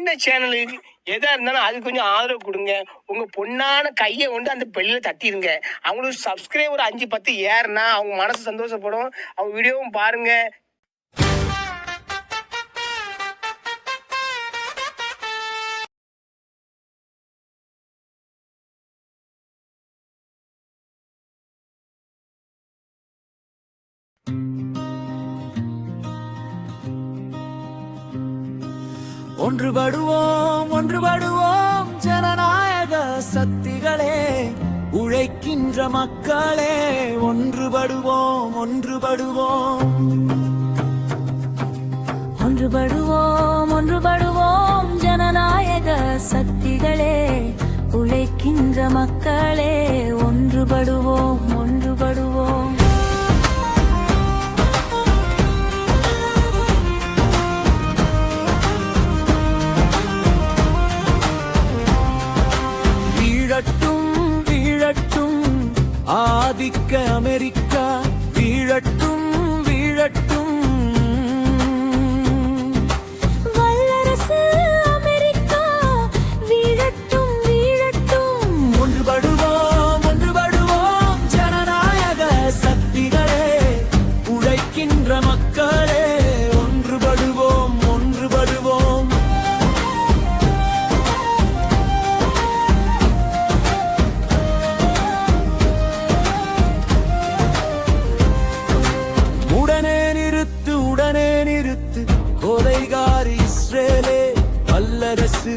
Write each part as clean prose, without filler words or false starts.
இந்த சேனலுக்கு எதா இருந்தாலும் அது கொஞ்சம் ஆதரவு கொடுங்க. உங்க பொண்ணான கையை கொண்டு அந்த பெல்லில் தட்டிடுங்க. அவங்களுக்கு சப்ஸ்கிரைபர் 5-10 ஏறுனா அவங்க மனசு சந்தோஷப்படும். அவங்க வீடியோவும் பாருங்க. ஒன்றுபடுவோம் ஜனநாயக சக்திகளே, உழைக்கின்ற மக்களே, ஒன்றுபடுவோம் ஒன்றுபடுவோம் ஜனநாயக சக்திகளே, உழைக்கின்ற மக்களே, ஒன்றுபடுவோம். வீழட்டும் ஆதிக்க அமெரிக்கா, வீழட்டும் வல்லரசு அமெரிக்கா, வீழட்டும். ஒன்றுபடுவோம் ஜனநாயக சக்திகளே, உழைக்கின்ற மக்களே, ஒன்றுபடுவோம். உடனே நிறுத்து கொலைகாரி இஸ்ரேலே, வல்லரசு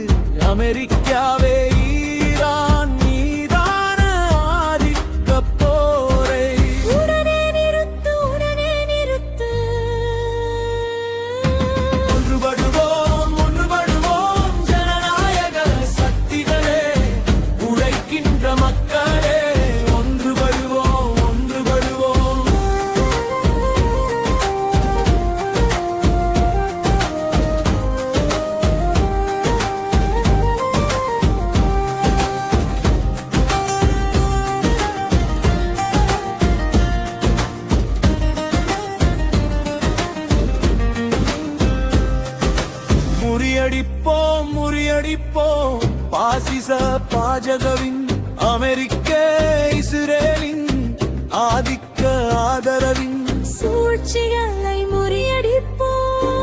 அமெரிக்காவே, ஈரான் மீதான ஆதிக்க போரை உடனே நிறுத்து. ஒன்றுபடுவோம் ஜனநாயக சக்திகளே, உழைக்கின்ற மக்களே, ஒன்றுபடுவோம். முறியடிப்போம் பாசிச பாஜகவின், அமெரிக்க இஸ்ரேலின் ஆதிக்க ஆதரவின் சூழ்ச்சிகளை முறியடிப்போம்.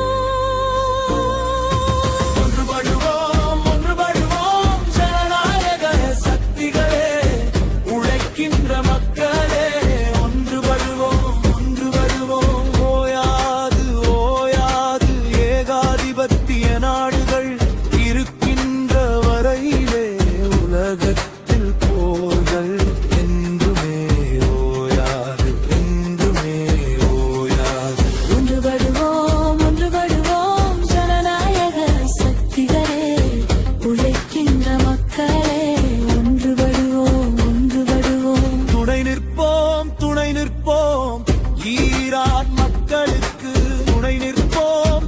ஒன்றுபடுவோம் ஜனநாயக சக்திகளே, உழைக்கின்ற மக்களே, ஒன்றுபடுவோம். ஓயாது ஏகாதிபத்திய நாடுகள் இருக்கின்ற வரையிலே, உலகத்தில் போர்கள் என்றுமே ஓயாது. ஒன்றுபடுவோம் ஜனநாயக சக்திகளே, உழைக்கின்ற மக்களே, ஒன்றுபடுவோம். துணை நிற்போம் ஈரான் மக்களுக்கு, துணை நிற்போம்.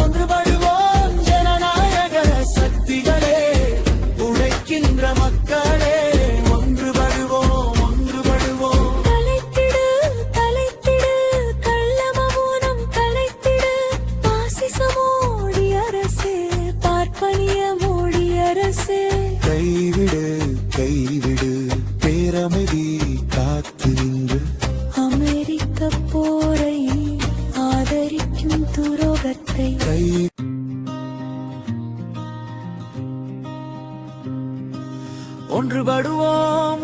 ஒன்றுபடுவோம் ஜனநாயக சக்திகளே, உழைக்கின்ற மக்களே, ஒன்றுபடுவோம். தலைத்திடு கள்ளமௌனம் கலைத்திடு, பாசிச மோடி அரசே, பார்ப்பனிய மோடி அரசே, கைவிடு பேரமைதி காத்து நின்று, அமெரிக்க போரை ஆதரிக்கும் துரோகத்தை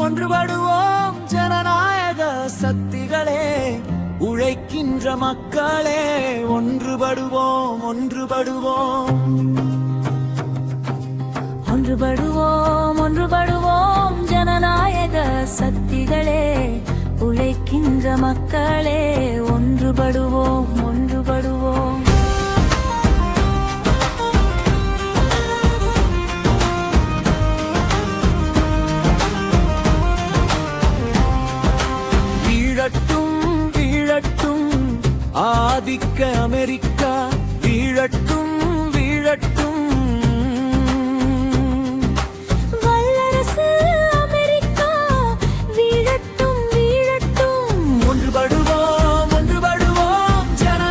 ஒன்றுபடுவோம் ஜனநாயக சக்திகளே, உழைக்கின்ற மக்களே, ஒன்றுபடுவோம். ஒன்றுபடுவோம் ஜனநாயக சக்திகளே, உழைக்கின்ற மக்களே, ஒன்றுபடுவோம். வீழட்டும் ஆதிக்க அமெரிக்கா, வீழட்டும் வல்லரசு அமெரிக்கா, வீழட்டும். ஒன்றுபடுவோம் ஜன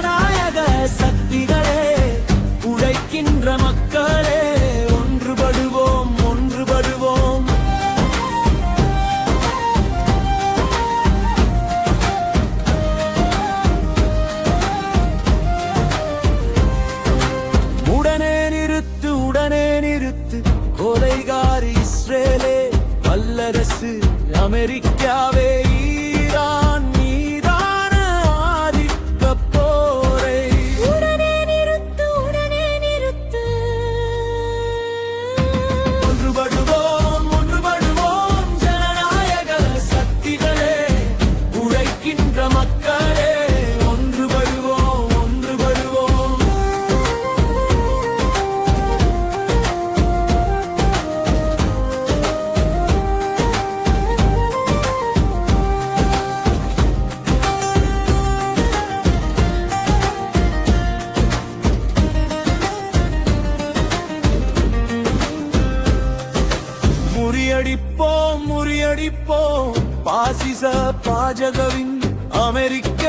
முறியடிப்போம் பாசிச பாஜகவின் அமெரிக்க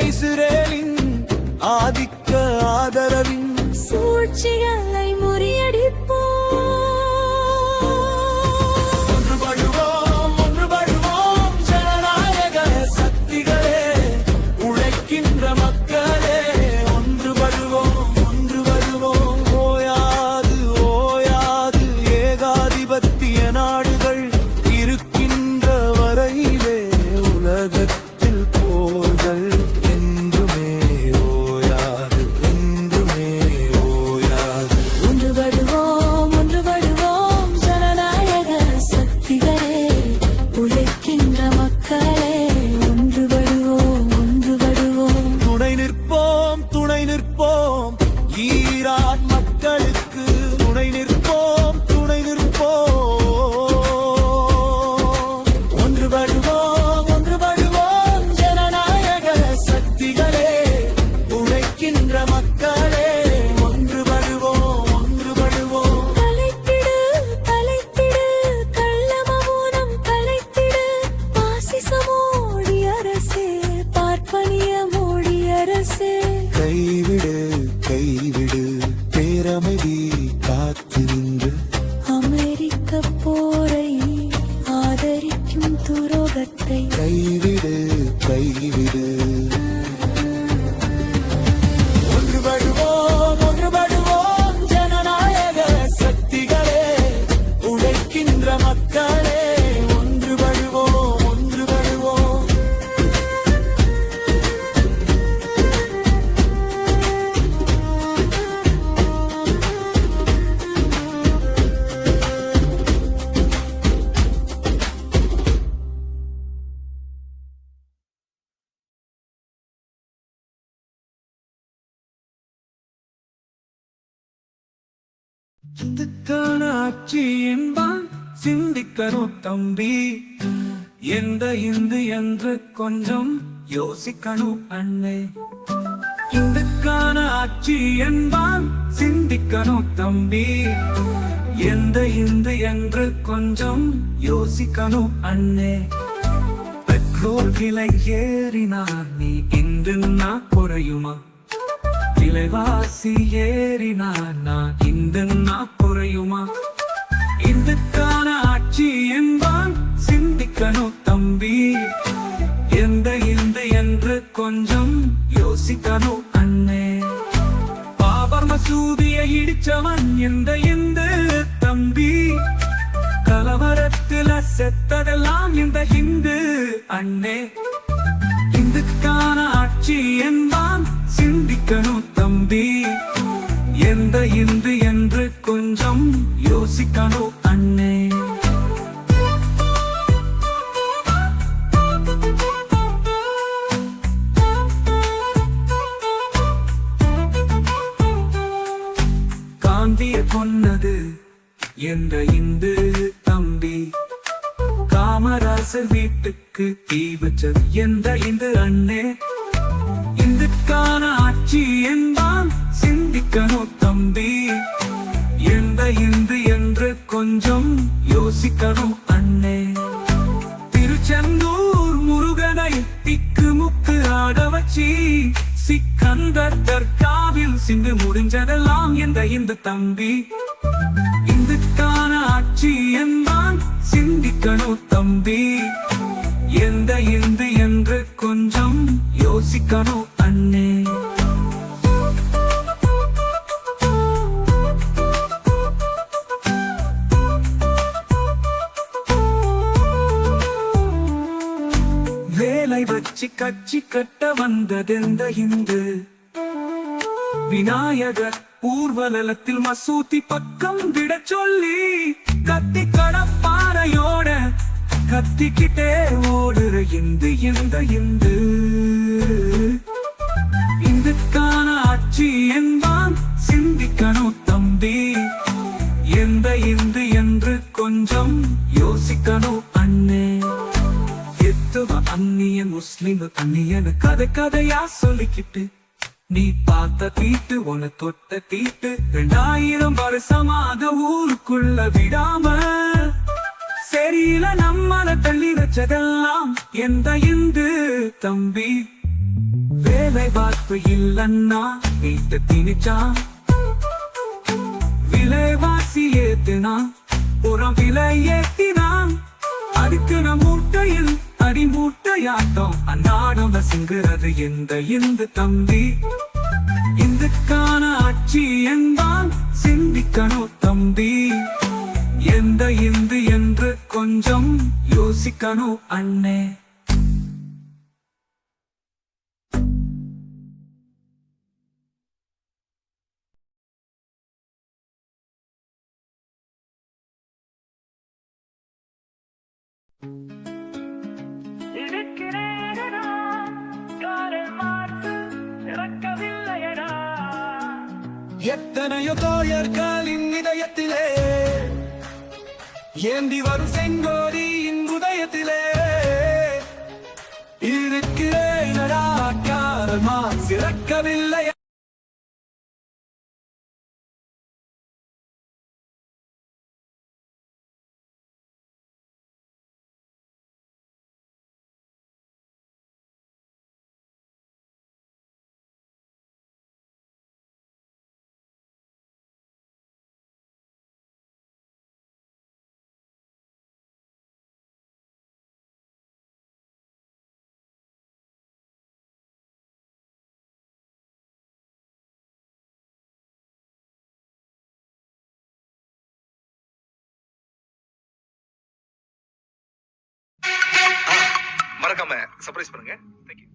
இஸ்ரேலின் ஆதிக்க ஆதரவின் சூழ்ச்சிகளை முறியடிப்போம். ஒன்றுபடுவோம் ஜனநாயக சக்திகளே, உழைக்கின்ற மக்களே, ஒன்றுபடுவோம் ஓயாது ஓயாது ஏகாதிபத்திய நாடுகள் இருக்கின்ற வரையிலே உலகத்தில் போர்கள் என்றுமே ஓயாது, என்றுமே ஓயாது. ஒன்றுபடுவோம் ஜனநாயக சக்திகளே, உழைக்கின்ற மக்களே, ஒன்றுபடுவோம். துணை நிற்போம் ஈரான் மக்களுக்கு, துணை நிற்போம். ஒன்றுபடுவோம் ஜனநாயக சக்திகளே, உழைக்கின்ற மக்களே, ஒன்றுபடுவோம். கலைத்திடு கள்ள மௌனம் கலைத்திடு, பாசிச மோடி அரசே, பார்ப்பனிய மோடி அரசே. கைவிடு பேரமைதி காத்து நின்று அமெரிக்க போரை ஆதரிக்கும் துரோகத்தை கைவிடு. ஒன்றுபடுவோம் ஜனநாயக சக்திகளே, உழைக்கின்ற மக்களே, ஒன்றுபடுவோம். இதுக்கான ஆட்சி என்பான் சிந்திக்கணும் தம்பி, எந்த இந்து என்று கொஞ்சம் யோசிக்கணும் அண்ணே. இதுக்கான ஆட்சி என்பான் சிந்திக்கணும் தம்பி, எந்த இந்து என்று கொஞ்சம் யோசிக்கணும் அண்ணே. பெட்ரோல் விலை ஏறினார் நீ இந்துன்னா குறையுமா? விலைவாசி ஏறினார் நான் இந்துன்னா குறையுமா? இதுக்கான ஆட்சி என்பான் சிந்திக்கணும் தம்பி, எந்த இந்து என்று கொஞ்சம் யோசிக்கணும் அண்ணே. பாபர் மசூதியை இடிச்சவன் எந்த இந்து தம்பி, கலவரத்துல செத்ததெல்லாம் இந்த இந்து அண்ணே. இதுக்கான ஆட்சி என்பான் சிந்திக்கணும் தம்பி, எந்த இந்து என்று கொஞ்சம் யோசிக்கணும் அண்ணே. காந்திய கொன்னது என்ற இந்து தம்பி, காமராசர் வீட்டுக்கு தீ வச்சது எந்த இந்து அண்ணே. இதுக்கான ஆட்சி என்பான் சிந்திக்கணும் தம்பி, எந்த இந்து என்று கொஞ்சம் யோசிக்கணும் அண்ணே. திருச்செந்தூர் முருகனை திக்குமுக்கு ஆட வச்சி சிக்கந்தர் தர்காவில் சிந்து முடிஞ்சதெல்லாம் எந்த இந்து தம்பி. இதுக்கான ஆட்சி என்பான் சிந்திக்கணும் தம்பி, எந்த இந்து என்று கொஞ்சம் யோசிக்கணும் அண்ணே. வேலை வச்சு கட்சி கட்ட வந்ததெந்த இந்து, விநாயகர் ஊர்வலத்தில் மசூதி பக்கம் விட சொல்லி கத்தி கடப்பாறையோட கத்திக்கிட்டே ஓடுற இந்து எந்த இந்து. இதுக்கான ஆட்சி என்பான் சிந்திக்கணும் தம்பி, எந்த இந்து என்று கொஞ்சம் யோசிக்கணும் அண்ணே. எத்துவ அந்நியன் முஸ்லிம் அந்நியன் கதையா சொல்லிக்கிட்டு நீ பார்த்த தீட்டு உன தொட்ட தீட்டு 2000 வருஷமாக ஊருக்குள்ள விடாம சரியில நம்மள தள்ளி வச்சதெல்லாம் எந்த இந்து தம்பி வேலை வாய்ப்பு இல்லன்னா வீட்டு திணிச்சா விலைவாசி ஏத்துனா புறம் விலை ஏத்தினான் அடுக்கிற மூட்டையில் அடி மூட்டையாட்டம் அன்னாடம் சிங்குறது எந்த இந்து தம்பி இந்துக்கான ஆட்சி என்பான் சிந்திக்கணும் தம்பி எந்த இந்து என்று கொஞ்சம் யோசிக்கணும் அண்ணே. எத்தனையோ தோழர்களின் இதயத்திலே ஏந்தி வரும் செங்கோடியின் உதயத்திலே இருக்கிறேனடா காரமா சிறக்கவில்லை. மறக்காம சர்ப்ரைஸ் பண்ணுங்க. தேங்க்யூ.